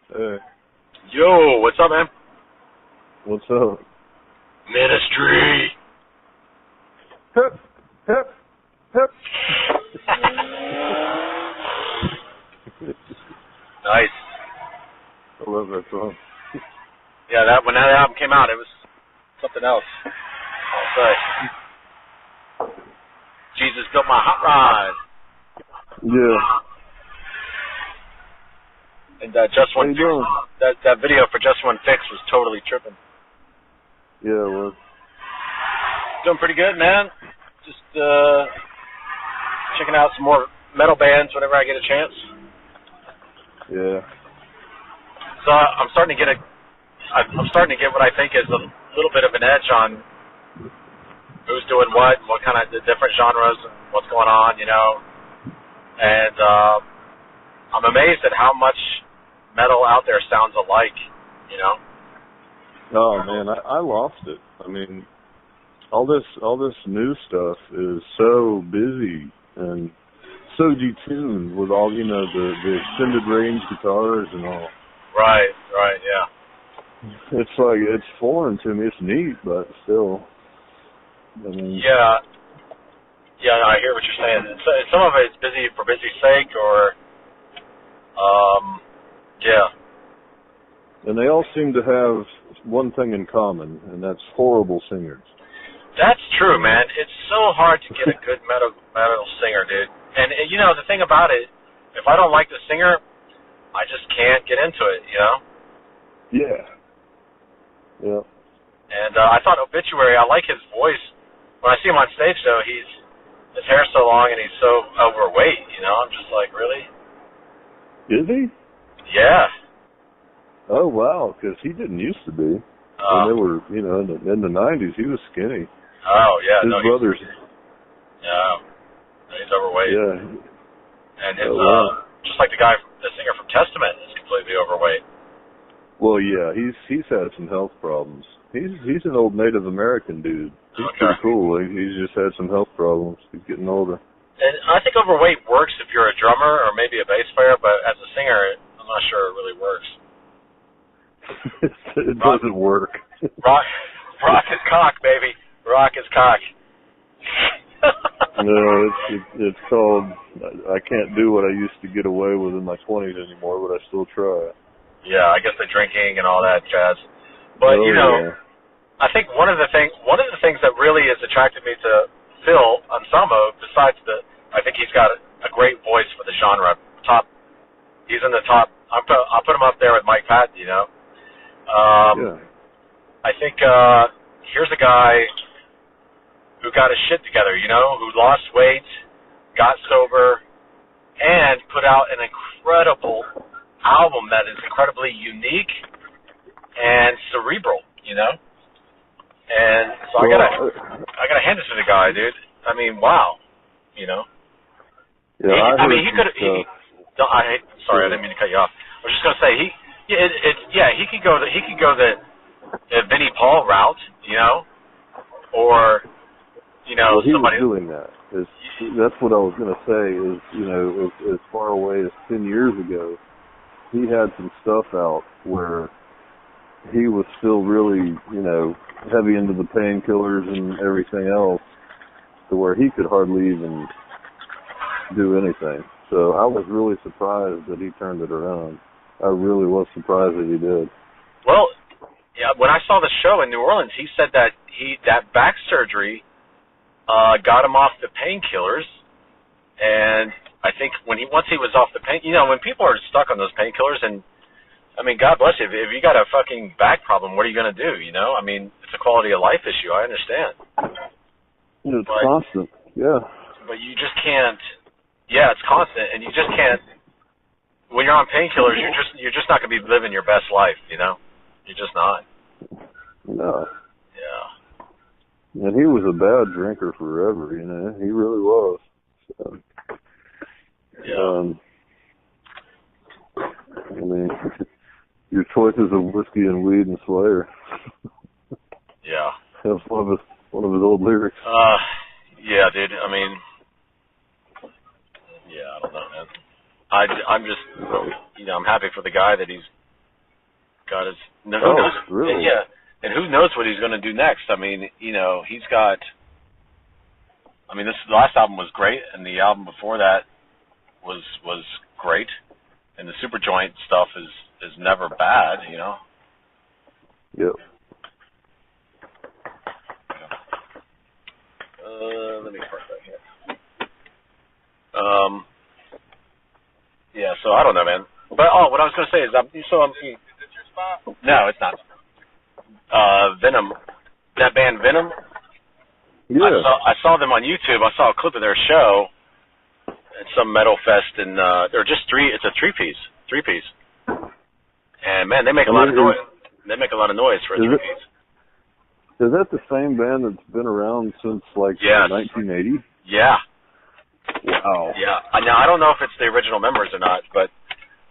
Hey, Yo, what's up, man? what's up? Ministry. Hip, hip, hip. Nice. I love that song. Yeah, when that album came out, it was something else. I'll say. Jesus built my hot rod. Yeah. And Just How One you Fix, doing? that video for Just One Fix was totally tripping. Yeah, well, Doing pretty good, man. Just checking out some more metal bands whenever I get a chance. yeah. So I'm starting to get what I think is a little bit of an edge on who's doing what and what kind of the different genres and what's going on, you know. And I'm amazed at how much metal out there sounds alike, you know. Oh man, I lost it. I mean, all this new stuff is so busy and so detuned with all, you know, the extended range guitars and all. Right, yeah. It's like, it's foreign to me. It's neat, but still, I mean. Yeah, I hear what you're saying. Some of it's busy for busy's sake, or, yeah. And they all seem to have one thing in common, and that's horrible singers. That's true, man. It's so hard to get a good metal singer, dude. And you know, the thing about it, if I don't like the singer, I just can't get into it, you know? Yeah. Yeah. And I thought Obituary, I like his voice. When I see him on stage, though, his hair's so long and he's so overweight, you know? I'm just like, really? Is he? Yeah. Oh, wow, because he didn't used to be. When they were, you know, in the 90s, he was skinny. Oh, yeah. His brothers. Yeah. He's overweight. Yeah. And his, just like the singer from Testament is completely overweight. Well, yeah, he's had some health problems. He's an old Native American dude. He's pretty cool. He's just had some health problems. He's getting older. And I think overweight works if you're a drummer or maybe a bass player, but as a singer, I'm not sure it really works. It doesn't work. Rock is cock, baby. Rock is cock. No, it's called, I can't do what I used to get away with in my 20s anymore, but I still try. Yeah, I guess the drinking and all that jazz. But, you know, yeah. I think one of the things that really has attracted me to Phil Anselmo, besides I think he's got a great voice for the genre. He's in the top. I'll put him up there with Mike Patton, you know. Yeah. I think here's a guy who got his shit together, you know, who lost weight, got sober, and put out an incredible album that is incredibly unique and cerebral, you know. And so I gotta hand it to the guy, dude. I mean, wow, you know. Yeah, Sorry, I didn't mean to cut you off. I was just gonna say he could go the Vinnie Paul route, you know, or you know, well, he somebody was doing that. That's what I was gonna say. Is, you know, as far away as 10 years ago, he had some stuff out where he was still really, you know, heavy into the painkillers and everything else, to where he could hardly even do anything. So I was really surprised that he turned it around. I really was surprised that he did. Well, yeah, when I saw the show in New Orleans, he said that that back surgery got him off the painkillers, and I think once he was off the pain, you know, when people are stuck on those painkillers, and I mean, God bless you, if you got a fucking back problem, what are you gonna do? You know, I mean, it's a quality of life issue. I understand. It's constant, yeah. But you just can't. Yeah, it's constant, and you just can't. When you're on painkillers, you're just not gonna be living your best life. You know, you're just not. No. Yeah. And he was a bad drinker forever, you know. He really was. So, yeah. I mean, your choices of whiskey and weed and Slayer. Yeah. That's one of his old lyrics. Yeah, dude. I mean, yeah, I don't know, man. I'm just, you know, I'm happy for the guy that he's God, who knows? Really? Yeah, and who knows what he's going to do next? I mean, he's got. I mean, the last album was great, and the album before that was great, and the Superjoint stuff is never bad, Yep. Let me park that here. Yeah, so I don't know, man. But what I was gonna say is, is this your spot? No, it's not. Venom, that band Venom. Yeah. I saw them on YouTube. I saw a clip of their show at some metal fest, and they're just three. It's a three piece. And man, they make a lot of noise. They make a lot of noise for a three piece. Is that the same band that's been around since like 1980? Yeah. Wow. Yeah. Now I don't know if it's the original members or not, but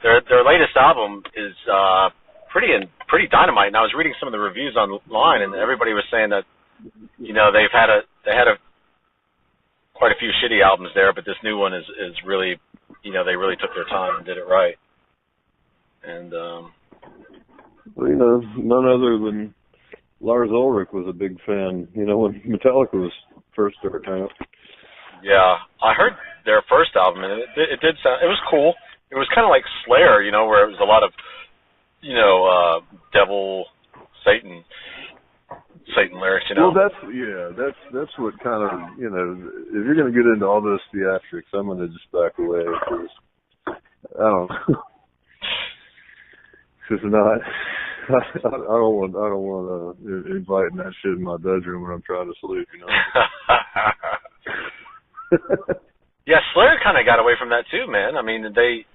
their latest album is pretty dynamite. And I was reading some of the reviews online, and everybody was saying that they had quite a few shitty albums there, but this new one is really they really took their time and did it right. And well, none other than Lars Ulrich was a big fan, when Metallica was first starting out. Yeah, I heard their first album, and it did sound. It was cool. It was kind of like Slayer, where it was a lot of, devil, Satan lyrics. Well, that's what kind of, if you're going to get into all those theatrics, I'm going to just back away because I don't know. Because I don't want inviting that shit in my bedroom when I'm trying to sleep, Yeah, Slayer kind of got away from that too, man. I mean, they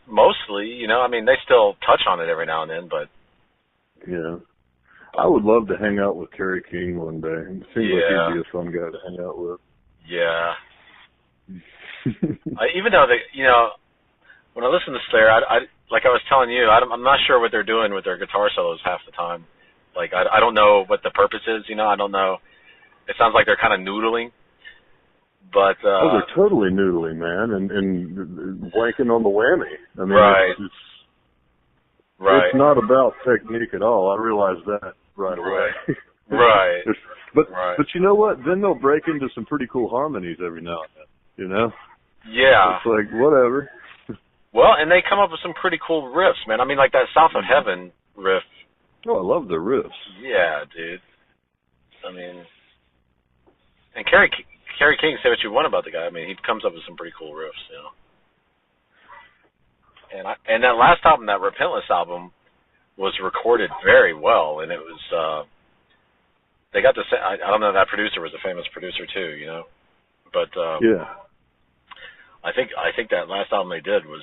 mostly, they still touch on it every now and then, but yeah. I would love to hang out with Kerry King one day. It seems like he'd be a fun guy to hang out with. Yeah. Even though when I listen to Slayer, I like I was telling you, I'm not sure what they're doing with their guitar solos half the time. Like I don't know what the purpose is. I don't know. It sounds like they're kind of noodling. But they're totally noodling, man, and wanking on the whammy. I mean, right. It's not about technique at all. I realized that right away. Right. But you know what? Then they'll break into some pretty cool harmonies every now and then. Yeah. It's like whatever. Well, and they come up with some pretty cool riffs, man. I mean, like that South of Heaven riff. Oh, I love their riffs. Yeah, dude. I mean, and Kerry King, say what you want about the guy. I mean, he comes up with some pretty cool riffs, And that last album, that Repentless album, was recorded very well, and it was. They got the. I don't know. That producer was a famous producer too, But yeah. I think that last album they did was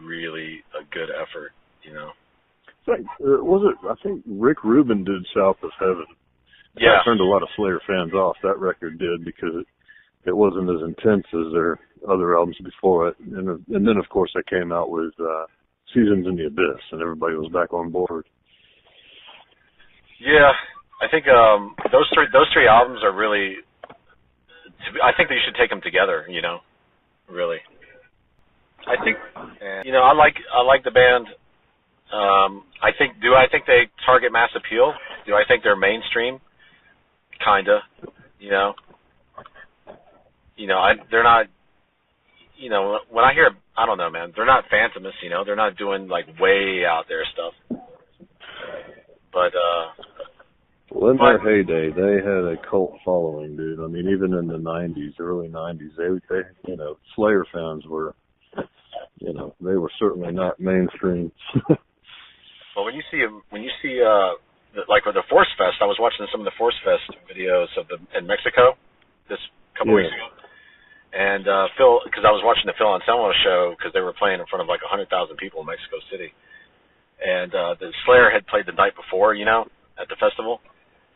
really a good effort, Was it? I think Rick Rubin did South of Heaven. Yeah. That turned a lot of Slayer fans off. That record did because it wasn't as intense as their other albums before it. And then of course they came out with Seasons in the Abyss, and everybody was back on board. Yeah, I think those three albums are really. I think they should take them together. Really. I think I like the band. I think they target mass appeal? Do I think they're mainstream? Kinda. They're not. When I hear, I don't know, man. They're not Phantomus. They're not doing like way out there stuff. But well, in their heyday, they had a cult following, dude. I mean, even in the '90s, early '90s, they Slayer fans were, they were certainly not mainstream. Well, when you see like with the Force Fest, I was watching some of the Force Fest videos in Mexico this couple weeks ago, and Phil, because I was watching the Phil Anselmo show because they were playing in front of like 100,000 people in Mexico City, and the Slayer had played the night before, at the festival,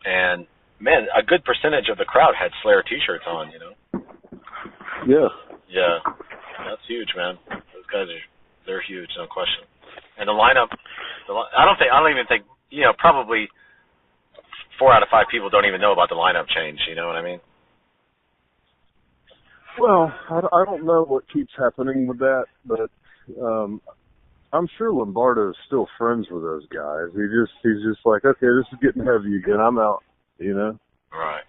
and man, a good percentage of the crowd had Slayer T-shirts on, Yeah. Yeah, that's huge, man. Those guys they're huge, no question. And the lineup, I don't even think, probably 4 out of 5 people don't even know about the lineup change. You know what I mean? Well, I don't know what keeps happening with that, but I'm sure Lombardo's still friends with those guys. He's just like, okay, this is getting heavy again. I'm out. You know. Right.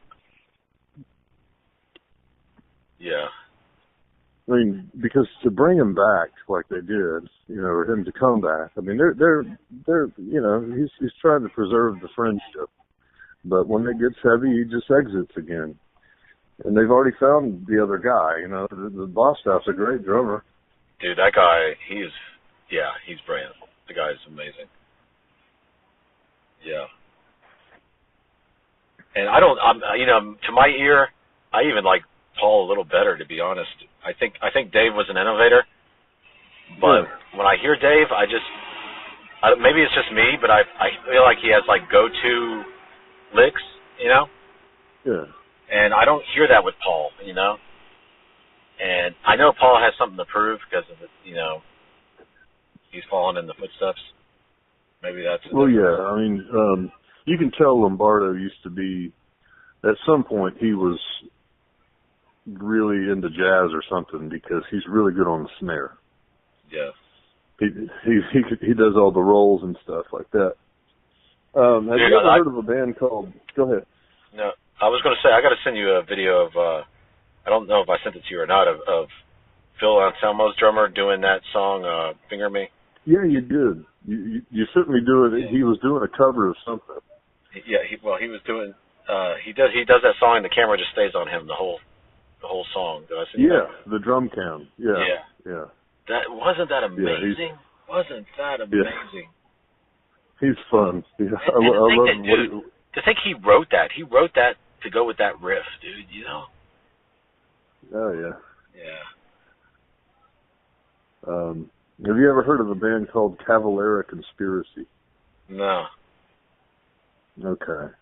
Yeah. I mean, because to bring him back like they did, you know, or him to come back. I mean, they're you know, he's trying to preserve the friendship. But when it gets heavy, he just exits again. And they've already found the other guy. You know, the Bostap's a great drummer. Dude, that guy, he's brilliant. The guy's amazing. Yeah. And you know, to my ear, I even like Paul a little better, to be honest. I think Dave was an innovator, but when I hear Dave, maybe it's just me, but I feel like he has like go-to licks, you know? Yeah. And I don't hear that with Paul, you know? And I know Paul has something to prove because of it, you know, he's fallen in the footsteps. Maybe that's it. Well, yeah. I mean, you can tell Lombardo used to be, at some point, he was really into jazz or something because he's really good on the snare. Yeah. He does all the rolls and stuff like that. Have you ever heard of a band called? Go ahead. No, I was going to say I got to send you a video of. I don't know if I sent it to you or not of Phil Anselmo's drummer doing that song "Finger Me." Yeah, you did. You sent me do it. He was doing a cover of something. Yeah. He was doing. He does that song and the camera just stays on him the whole song. Did I see that? The drum cam. Yeah. Wasn't that amazing? Wasn't that amazing? He's fun. Yeah. I love to think he wrote that. He wrote that to go with that riff, dude. You know. Oh yeah. Yeah. Have you ever heard of a band called Cavalera Conspiracy? No. Okay.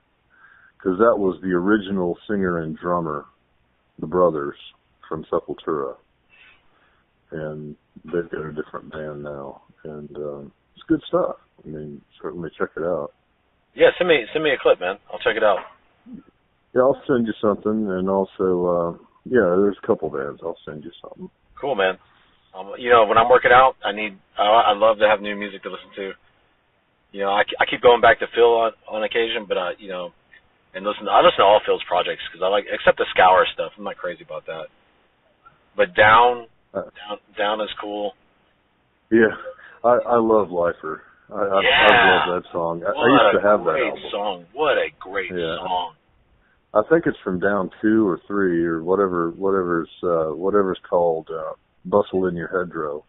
Because that was the original singer and drummer, the brothers from Sepultura, and they've got a different band now, and it's good stuff. I mean, certainly check it out. Yeah, send me a clip, man. I'll check it out. Yeah, I'll send you something, and also, there's a couple bands. I'll send you something. Cool, man. You know, when I'm working out, I love to have new music to listen to. You know, I keep going back to Phil on occasion, but you know. And I listen to all Phil's projects because I like, except the Scour stuff. I'm not crazy about that. But Down is cool. Yeah, I love Lifer. I love that song. I used to have that album. Song. What a great song. I think it's from Down 2 or 3 or whatever's called Bustle in Your Hedgerow.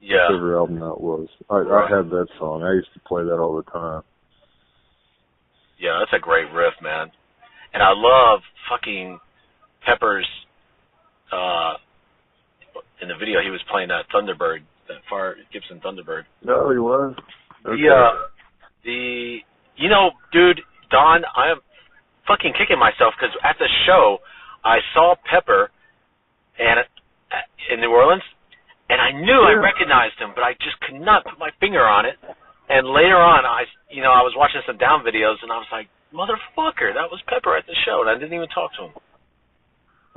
Yeah. Whatever album that was. I had that song. I used to play that all the time. Yeah, that's a great riff, man. And I love fucking Pepper's, in the video he was playing that Thunderbird, that Gibson Thunderbird. No, he was? Okay. You know, dude, Don, I am fucking kicking myself because at the show, I saw Pepper in New Orleans, and I knew I recognized him, but I just could not put my finger on it. And later on, I was watching some Down videos, and I was like, motherfucker, that was Pepper at the show, and I didn't even talk to him.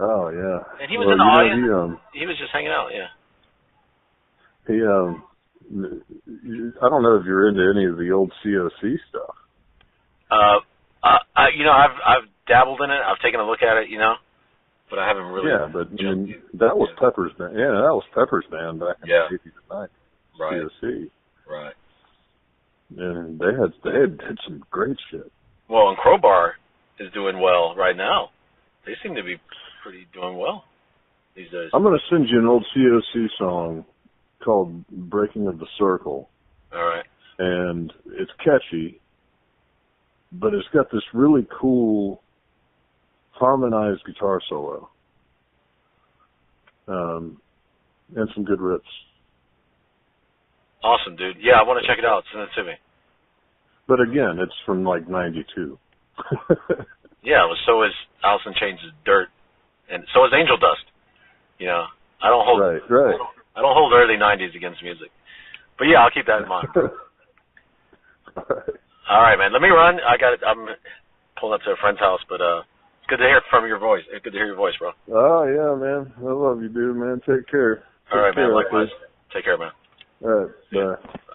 Oh, yeah. And he was in the audience. He was just hanging out, yeah. I don't know if you're into any of the old COC stuff. You know, I've dabbled in it. I've taken a look at it, you know, but I haven't really. Yeah, but that was Pepper's band. Yeah, that was Pepper's band back in the 80s and 90s. Right. COC. Right. And they had some great shit. Well, and Crowbar is doing well right now. They seem to be doing well these days. I'm going to send you an old COC song called Breaking of the Circle. All right. And it's catchy, but it's got this really cool harmonized guitar solo. And some good riffs. Awesome, dude. Yeah, I want to check it out. Send it to me. But again, it's from like 92. Yeah, well, so is Alice in Chains' Dirt, and so is Angel Dust. You know, I don't hold right. I don't hold early 90s against music. But yeah, I'll keep that in mind. All right, man. Let me run. I'm pulling up to a friend's house, but it's good to hear from your voice. It's good to hear your voice, bro. Oh yeah, man. I love you, dude, man. Take care. All right, man. Likewise. Take care, man. All right, bye.